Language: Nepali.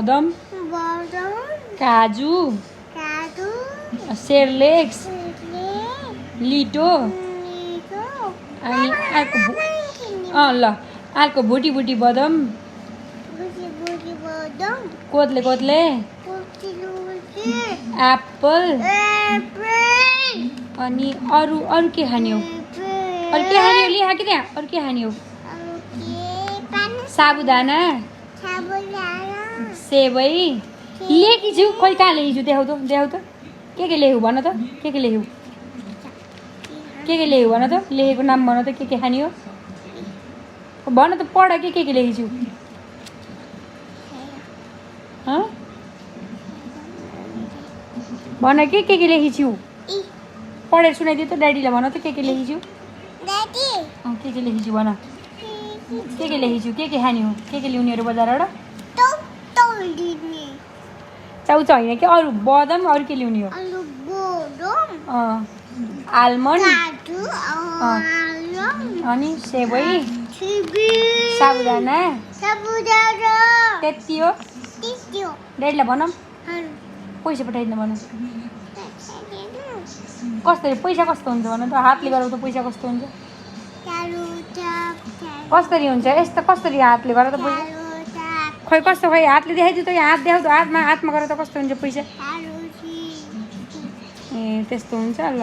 बदाम काजु सेरेलेक्स लिटो अनि ल अर्को भुटी भुटी बदाम कोतले कोतले एप्पल अनि अरू अरू के खाने हो अरू के खाने हो लिहा कि त्यहाँ अरू के खाने हो साबुदाना सेवै लेखी छु खोइ कहाँ लेखी छु देखाउ त के लेख्यौ भन त के लेख्यौ के लेख्यौ भन त लेखेको नाम भन त के खाने हो भन त पढ के लेखी छु भन के लेखी छु पढेर सुनाइदियो त ड्याडीलाई भन त के लेखी छु के लेखी छु भन के लेखी छु के खाने हो के ल्याउने अरू बजारबाट चाउचाउ होइन कि अरू बदाम अरू के ल्याउने हो आलमन्ड अनि सेवै साबुदाना त्यति हो ड्याडीलाई भनौँ पैसा पठाइदिनु भन कसरी पैसा कस्तो हुन्छ भन त हातले गराउँदा पैसा कस्तो हुन्छ कसरी हुन्छ यस्तो कसरी हातले गरेर त पैसा खै कस्तो खै हातले देखाइदियो त हात देखाउ त हातमा गरेर त कस्तो हुन्छ पैसा ए त्यस्तो हुन्छ ल